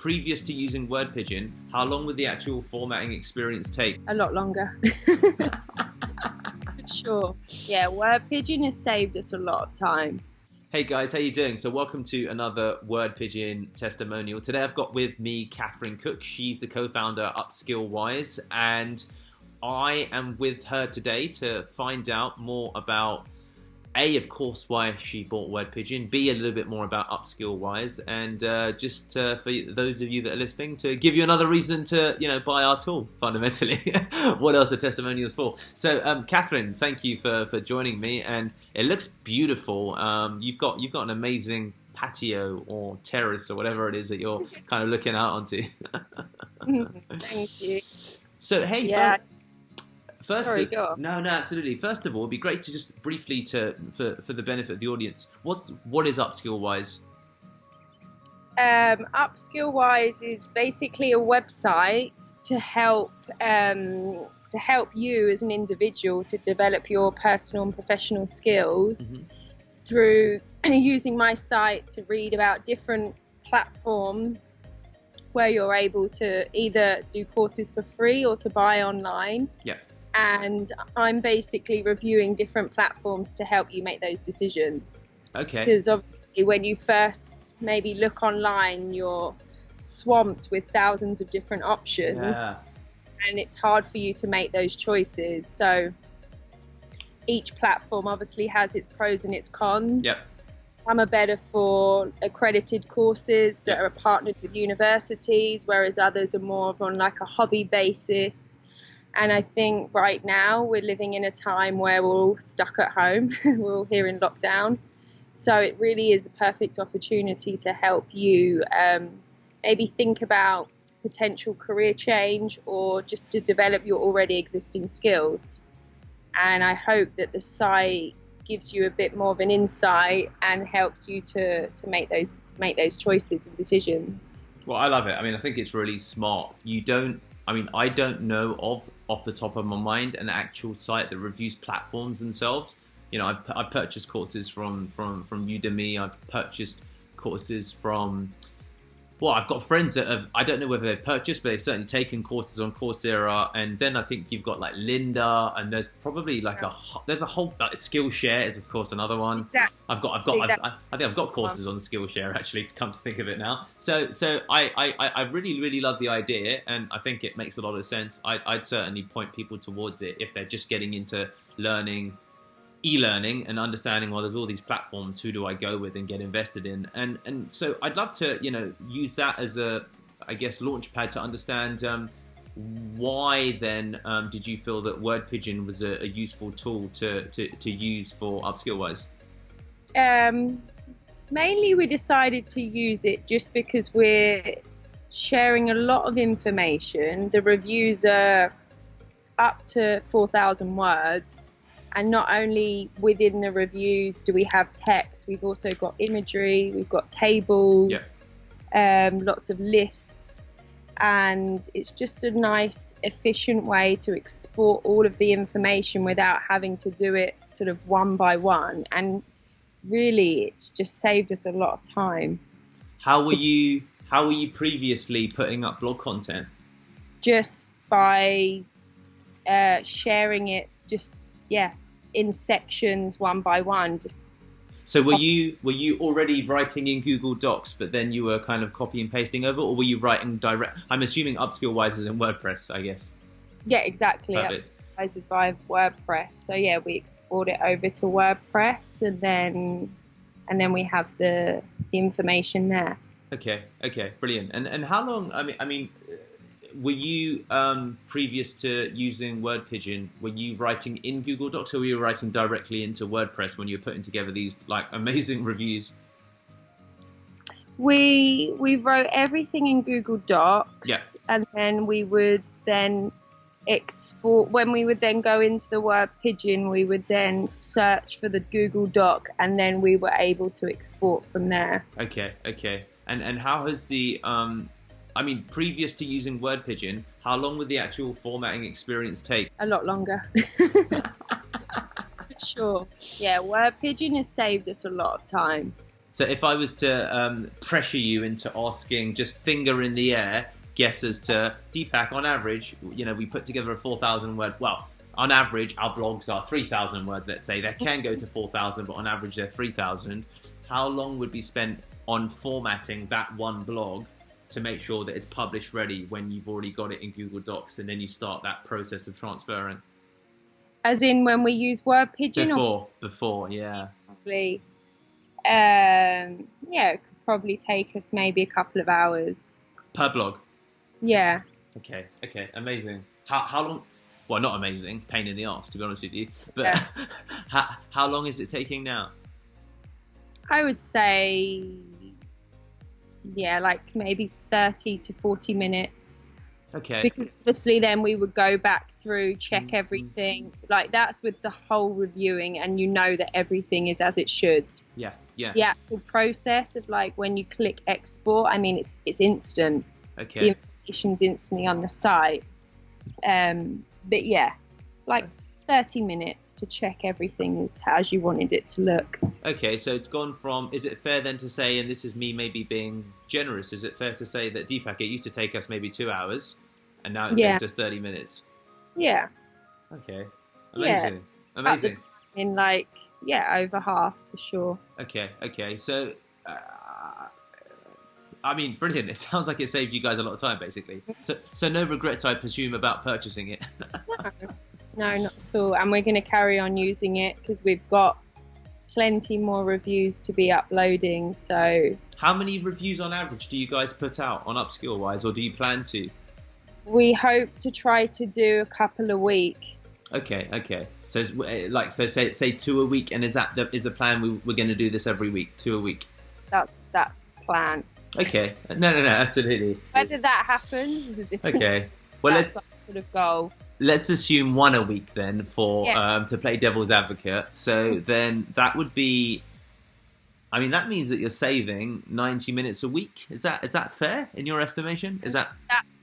previous to using Word Pigeon, how long would the actual formatting experience take? A lot longer. For sure. Yeah, Word Pigeon has saved us a lot of time. Hey guys, how you doing? So welcome to another Word Pigeon testimonial. Today I've got with me Catherine Cook. She's the co-founder Upskill Wise, and I am with her today to find out more about A, of course, why she bought Word Pigeon, B, a little bit more about Upskill Wise, and just for those of you that are listening, to give you another reason to, buy our tool, fundamentally. What else are testimonials for? So, Catherine, thank you for joining me, and it looks beautiful. You've got an amazing patio or terrace or whatever it is that you're kind of looking out onto. Thank you. So, hey, yeah. Sorry, no, absolutely. First of all, it'd be great to just briefly, for the benefit of the audience, what is Upskill Wise? Upskill Wise is basically a website to help you as an individual to develop your personal and professional skills through using my site to read about different platforms where you're able to either do courses for free or to buy online. Yeah. And I'm basically reviewing different platforms to help you make those decisions. Okay. Because obviously when you first maybe look online, you're swamped with thousands of different options. Yeah. And it's hard for you to make those choices. So each platform obviously has its pros and its cons. Yep. Some are better for accredited courses that are partnered with universities, whereas others are more on like a hobby basis. And I think right now we're living in a time where we're all stuck at home. We're all here in lockdown. So it really is a perfect opportunity to help you maybe think about potential career change or just to develop your already existing skills. And I hope that the site gives you a bit more of an insight and helps you to make those choices and decisions. Well, I love it. I mean, I think it's really smart. I don't know off the top of my mind an actual site that reviews platforms themselves. I've purchased courses from Udemy. I've purchased courses from, I've got friends that have, I don't know whether they've purchased, but they've certainly taken courses on Coursera. And then I think you've got like Linda, and there's probably like there's a whole, Skillshare is of course another one. Exactly. I think I've got courses on Skillshare actually, to come to think of it now. So I really, really love the idea, and I think it makes a lot of sense. I'd certainly point people towards it if they're just getting into e-learning and understanding, there's all these platforms, who do I go with and get invested in? And so I'd love to, use that as a, launch pad to understand why then did you feel that Word Pigeon was a useful tool to use for Upskill Wise? Mainly we decided to use it just because we're sharing a lot of information. The reviews are up to 4,000 words. And not only within the reviews do we have text, we've also got imagery, we've got tables, lots of lists, and it's just a nice, efficient way to export all of the information without having to do it sort of one by one. And really, it's just saved us a lot of time. How were you previously putting up blog content? Just by sharing it, in sections one by one. So were you already writing in Google Docs, but then you were kind of copy and pasting over, or were you writing direct? I'm assuming Upskill Wise is in WordPress, I guess. Yeah, exactly. Upskill Wise is via WordPress. So yeah, we export it over to WordPress, and then we have the information there. Okay, brilliant. And how long? I mean. Were you, previous to using Word Pigeon, were you writing in Google Docs, or were you writing directly into WordPress when you were putting together these amazing reviews? We wrote everything in Google Docs, and then we would then export. When we would then go into the Word Pigeon, we would then search for the Google Doc, and then we were able to export from there. Okay. And how has the previous to using Word Pigeon, how long would the actual formatting experience take? A lot longer. For sure. Yeah, Word Pigeon has saved us a lot of time. So if I was to pressure you into asking, just finger in the air, guess as to Deepak, on average, you know, we put together a 4,000 word. Well, on average, our blogs are 3,000 words. Let's say they can go to 4,000, but on average they're 3,000. How long would be spent on formatting that one blog to make sure that it's published ready when you've already got it in Google Docs, and then you start that process of transferring? As in when we use Word Pigeon? Before, yeah. Obviously, yeah, it could probably take us maybe a couple of hours. Per blog? Yeah. Okay, amazing. How long? Well, not amazing, pain in the arse, to be honest with you. But yeah. how long is it taking now? I would say, yeah, like maybe 30 to 40 minutes. Okay. Because obviously then we would go back through, check everything. Like that's with the whole reviewing, and you know that everything is as it should. Yeah. The actual process of like when you click export, I mean, it's instant. Okay. The information's instantly on the site. But yeah, like 30 minutes to check everything is as you wanted it to look. Okay, so it's gone from, is it fair then to say, and this is me maybe being generous, is it fair to say that Deepak, it used to take us maybe 2 hours, and now it takes us 30 minutes? Yeah. Okay. Amazing. Amazing. In like, over half for sure. Okay. So, I mean, brilliant. It sounds like it saved you guys a lot of time, basically. So no regrets, I presume, about purchasing it? No, not at all. And we're going to carry on using it because we've got plenty more reviews to be uploading. So, how many reviews on average do you guys put out on Upskill Wise, or do you plan to? We hope to try to do a couple a week. Okay. So, say 2 a week, and is the plan? We're going to do this every week, 2 a week. That's the plan. Okay. No, absolutely. Whether that happens is a different. Okay. Well, that's our sort of goal. Let's assume 1 a week then for to play devil's advocate. So then that would be, I mean, that means that you're saving 90 minutes a week. Is that fair in your estimation? Is that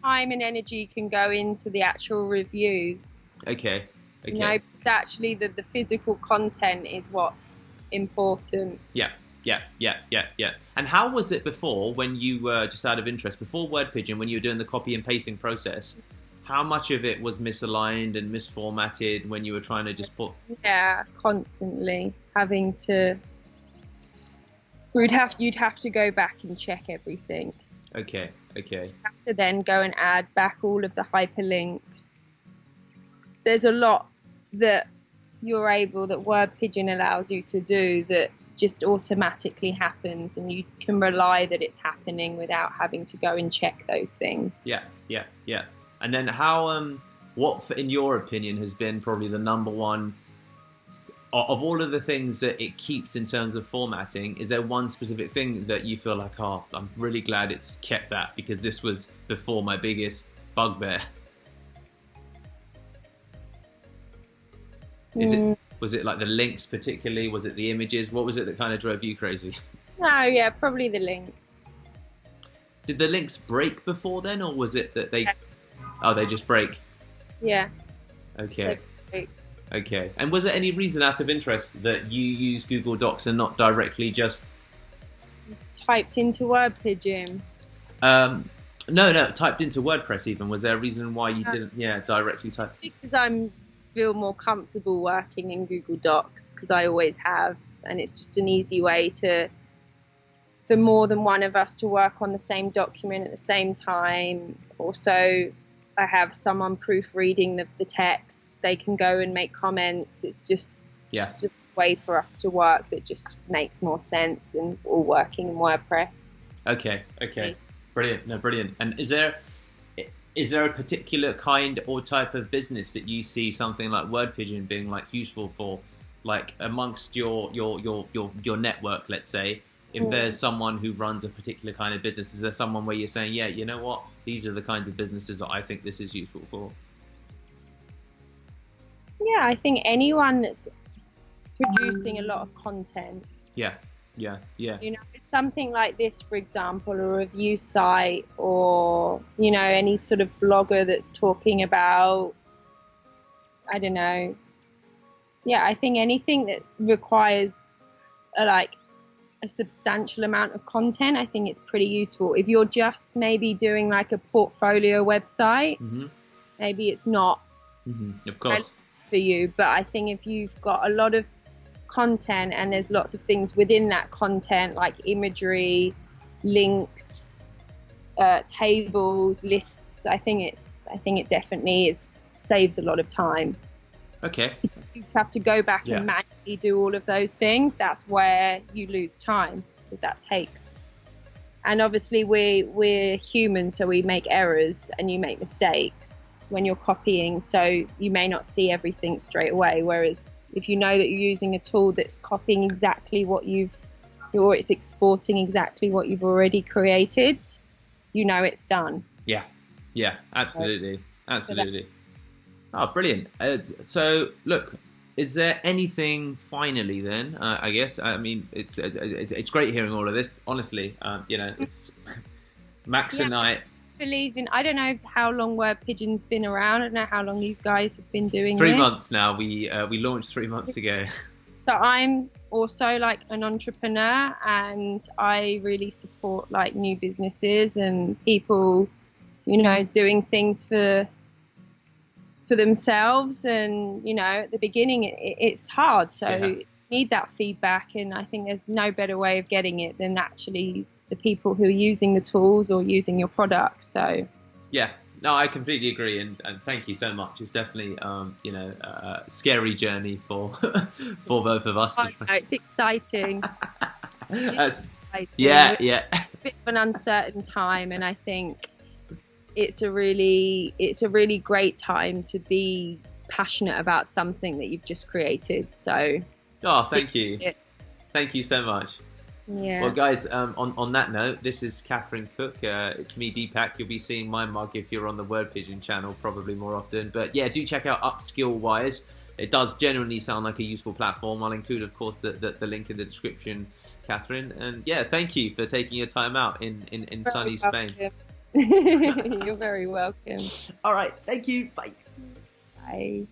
time and energy can go into the actual reviews? Okay. You know, it's actually the physical content is what's important. Yeah. And how was it before, when you were, just out of interest, before Word Pigeon, when you were doing the copy and pasting process? How much of it was misaligned and misformatted when you were trying to just put? Yeah, constantly having to. You'd have to go back and check everything. Okay. You'd have to then go and add back all of the hyperlinks. There's a lot that Word Pigeon allows you to do that just automatically happens, and you can rely that it's happening without having to go and check those things. Yeah. And then what, in your opinion, has been probably the number one, of all of the things that it keeps in terms of formatting, is there one specific thing that you feel like, oh, I'm really glad it's kept that, because this was before my biggest bugbear? Was it like the links particularly? Was it the images? What was it that kind of drove you crazy? No, yeah, probably the links. Did the links break before then, or was it that they... Oh, they just break? Yeah. Okay. And was there any reason, out of interest, that you use Google Docs and not directly just... Typed into Word Pigeon? No, typed into WordPress even. Was there a reason why you didn't, directly type? Just because I feel more comfortable working in Google Docs, because I always have, and it's just an easy way for more than one of us to work on the same document at the same time. Also, I have someone proofreading the text. They can go and make comments. It's just a way for us to work that just makes more sense than all working in WordPress. Okay. Brilliant. And is there a particular kind or type of business that you see something like Word Pigeon being like useful for, like amongst your network, let's say? If there's someone who runs a particular kind of business, is there someone where you're saying, yeah, you know what, these are the kinds of businesses that I think this is useful for? Yeah, I think anyone that's producing a lot of content. Yeah. You know, it's something like this, for example, a review site, or, you know, any sort of blogger that's talking about, I don't know. Yeah, I think anything that requires a substantial amount of content, I think it's pretty useful. If you're just maybe doing like a portfolio website, maybe it's not of course for you. But I think if you've got a lot of content and there's lots of things within that content, like imagery, links, tables, lists, I think it definitely saves a lot of time. Okay. If you have to go back and manually do all of those things, that's where you lose time, because that takes. And obviously we're human, so we make errors and you make mistakes when you're copying, so you may not see everything straight away. Whereas if you know that you're using a tool that's copying exactly what or it's exporting exactly what you've already created, you know it's done. Yeah, absolutely. Oh, brilliant. So look, is there anything finally then, I guess, I mean, it's great hearing all of this, honestly. It's Max and I don't know how long Word Pigeon's been around. I don't know how long you guys have been doing 3 this. months now. We launched 3 months ago. So I'm also like an entrepreneur, and I really support like new businesses and people, doing things for themselves. And at the beginning it's hard, so you need that feedback, and I think there's no better way of getting it than actually the people who are using the tools or using your products. So no, I completely agree, and thank you so much. It's definitely a scary journey for for both of us. It's exciting. It's exciting. Yeah. A bit of an uncertain time, and I think it's a really great time to be passionate about something that you've just created. So thank you. Thank you so much. Yeah. Well, guys, on that note, this is Catherine Cook. It's me, Deepak. You'll be seeing my mug if you're on the Word Pigeon channel, probably more often. But yeah, do check out Upskill Wise. It does genuinely sound like a useful platform. I'll include, of course, the link in the description, Catherine. And yeah, thank you for taking your time out in sunny Spain. You're very welcome. All right. Thank you. Bye. Bye.